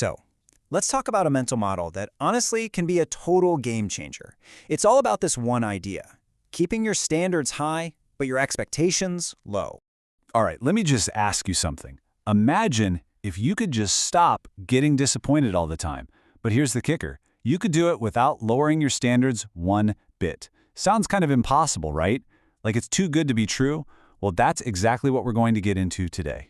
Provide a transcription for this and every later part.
So, let's talk about a mental model that honestly can be a total game changer. It's all about this one idea: keeping your standards high, but your expectations low. All right, let me just ask you something. Imagine if you could just stop getting disappointed all the time. But here's the kicker. You could do it without lowering your standards one bit. Sounds kind of impossible, right? Like it's too good to be true? Well, that's exactly what we're going to get into today.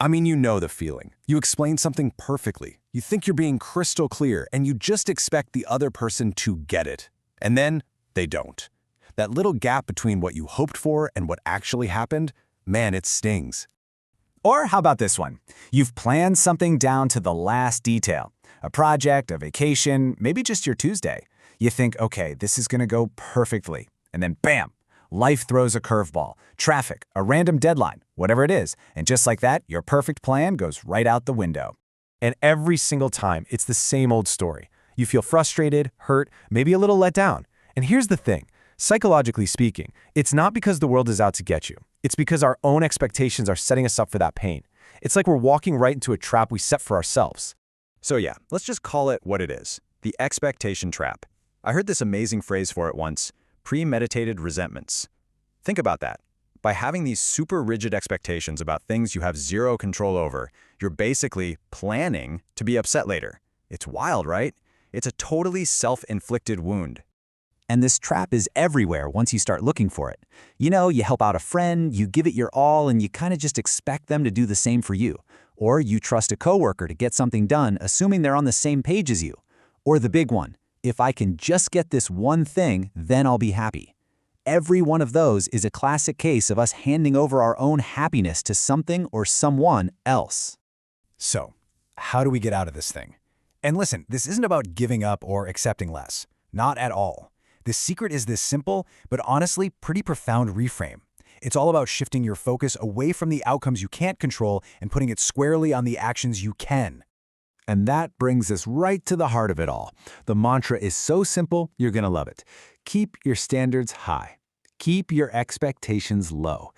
I mean, you know the feeling. You explain something perfectly. You think you're being crystal clear, and you just expect the other person to get it. And then they don't. That little gap between what you hoped for and what actually happened, man, it stings. Or how about this one? You've planned something down to the last detail. A project, a vacation, maybe just your Tuesday. You think, okay, this is going to go perfectly. And then bam, life throws a curveball. Traffic, a random deadline, whatever it is. And just like that, your perfect plan goes right out the window. And every single time, it's the same old story. You feel frustrated, hurt, maybe a little let down. And here's the thing. Psychologically speaking, it's not because the world is out to get you. It's because our own expectations are setting us up for that pain. It's like we're walking right into a trap we set for ourselves. So yeah, let's just call it what it is: the expectation trap. I heard this amazing phrase for it once: premeditated resentments. Think about that. By having these super rigid expectations about things you have zero control over, you're basically planning to be upset later. It's wild, right? It's a totally self-inflicted wound. And this trap is everywhere once you start looking for it. You know, you help out a friend, you give it your all, and you kind of just expect them to do the same for you. Or you trust a coworker to get something done, assuming they're on the same page as you. Or the big one: if I can just get this one thing, then I'll be happy. Every one of those is a classic case of us handing over our own happiness to something or someone else. So, how do we get out of this thing? And listen, this isn't about giving up or accepting less. Not at all. The secret is this simple, but honestly pretty profound reframe. It's all about shifting your focus away from the outcomes you can't control and putting it squarely on the actions you can. And that brings us right to the heart of it all. The mantra is so simple, you're going to love it. Keep your standards high. Keep your expectations low.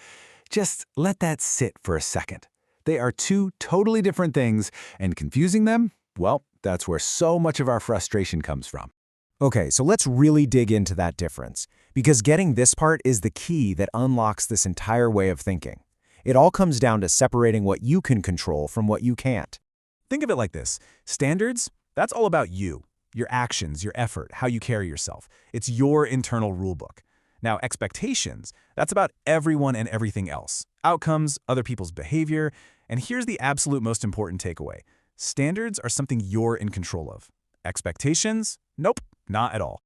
Just let that sit for a second. They are two totally different things, and confusing them, well, that's where so much of our frustration comes from. Okay, so let's really dig into that difference, because getting this part is the key that unlocks this entire way of thinking. It all comes down to separating what you can control from what you can't. Think of it like this. Standards, that's all about you, your actions, your effort, how you carry yourself. It's your internal rulebook. Now, expectations, that's about everyone and everything else. Outcomes, other people's behavior, and here's the absolute most important takeaway. Standards are something you're in control of. Expectations? Nope, not at all.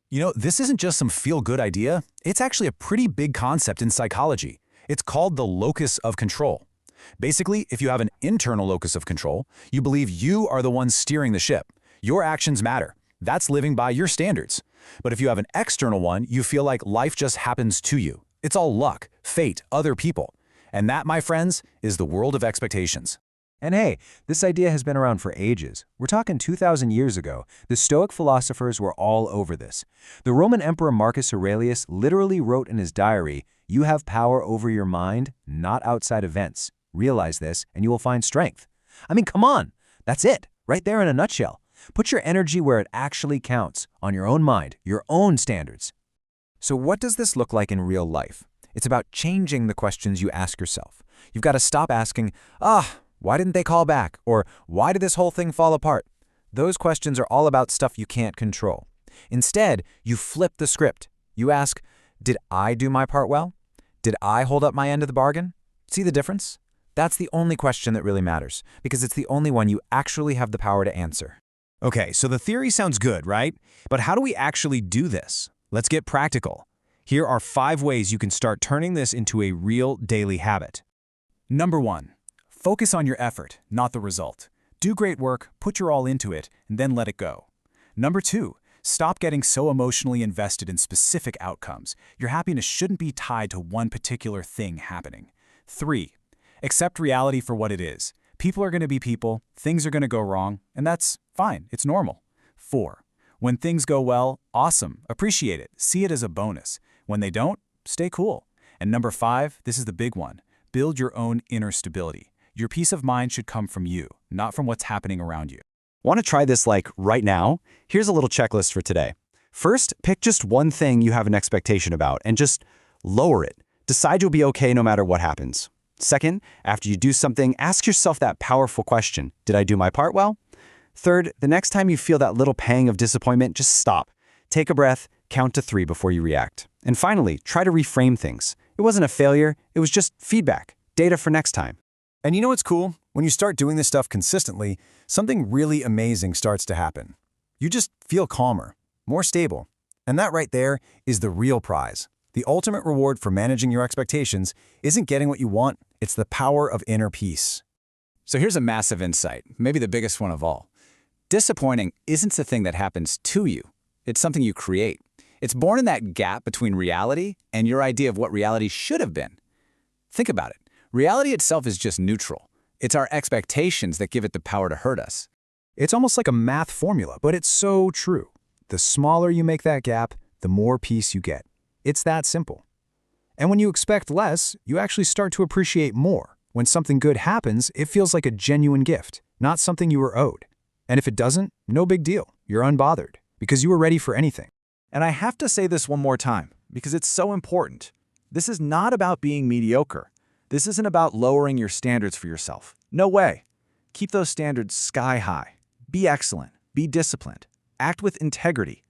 You know, this isn't just some feel-good idea. It's actually a pretty big concept in psychology. It's called the locus of control. Basically, if you have an internal locus of control, you believe you are the one steering the ship. Your actions matter. That's living by your standards. But if you have an external one, you feel like life just happens to you. It's all luck, fate, other people. And that, my friends, is the world of expectations. And hey, this idea has been around for ages. We're talking 2,000 years ago. The Stoic philosophers were all over this. The Roman Emperor Marcus Aurelius literally wrote in his diary, "You have power over your mind, not outside events. Realize this, and you will find strength." I mean, come on. That's it, right there in a nutshell. Put your energy where it actually counts, on your own mind, your own standards. So what does this look like in real life? It's about changing the questions you ask yourself. You've got to stop asking, why didn't they call back? Or why did this whole thing fall apart? Those questions are all about stuff you can't control. Instead, you flip the script. You ask, did I do my part well? Did I hold up my end of the bargain? See the difference? That's the only question that really matters, because it's the only one you actually have the power to answer. Okay, so the theory sounds good, right? But how do we actually do this? Let's get practical. Here are 5 ways you can start turning this into a real daily habit. Number 1. Focus on your effort, not the result. Do great work, put your all into it, and then let it go. Number 2. Stop getting so emotionally invested in specific outcomes. Your happiness shouldn't be tied to one particular thing happening. 3. Accept reality for what it is. People are going to be people, things are going to go wrong, and that's fine, it's normal. 4. When things go well, awesome, appreciate it, see it as a bonus. When they don't, stay cool. And number 5, this is the big one. Build your own inner stability. Your peace of mind should come from you, not from what's happening around you. Want to try this like right now? Here's a little checklist for today. First, pick just one thing you have an expectation about and just lower it. Decide you'll be okay no matter what happens. Second, after you do something, ask yourself that powerful question, did I do my part well? Third, the next time you feel that little pang of disappointment, just stop. Take a breath, count to 3 before you react. And finally, try to reframe things. It wasn't a failure, it was just feedback, data for next time. And you know what's cool? When you start doing this stuff consistently, something really amazing starts to happen. You just feel calmer, more stable. And that right there is the real prize. The ultimate reward for managing your expectations isn't getting what you want, it's the power of inner peace. So here's a massive insight, maybe the biggest one of all. Disappointing isn't the thing that happens to you. It's something you create. It's born in that gap between reality and your idea of what reality should have been. Think about it. Reality itself is just neutral. It's our expectations that give it the power to hurt us. It's almost like a math formula, but it's so true. The smaller you make that gap, the more peace you get. It's that simple. And when you expect less, you actually start to appreciate more. When something good happens, it feels like a genuine gift, not something you were owed. And if it doesn't, no big deal. You're unbothered, because you were ready for anything. And I have to say this one more time, because it's so important. This is not about being mediocre. This isn't about lowering your standards for yourself. No way. Keep those standards sky high. Be excellent. Be disciplined. Act with integrity.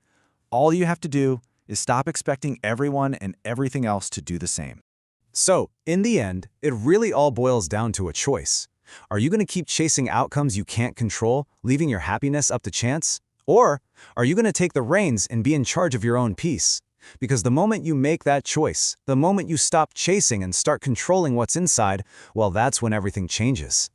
All you have to do is stop expecting everyone and everything else to do the same. So, in the end, it really all boils down to a choice. Are you going to keep chasing outcomes you can't control, leaving your happiness up to chance? Or are you going to take the reins and be in charge of your own peace? Because the moment you make that choice, the moment you stop chasing and start controlling what's inside, well, that's when everything changes.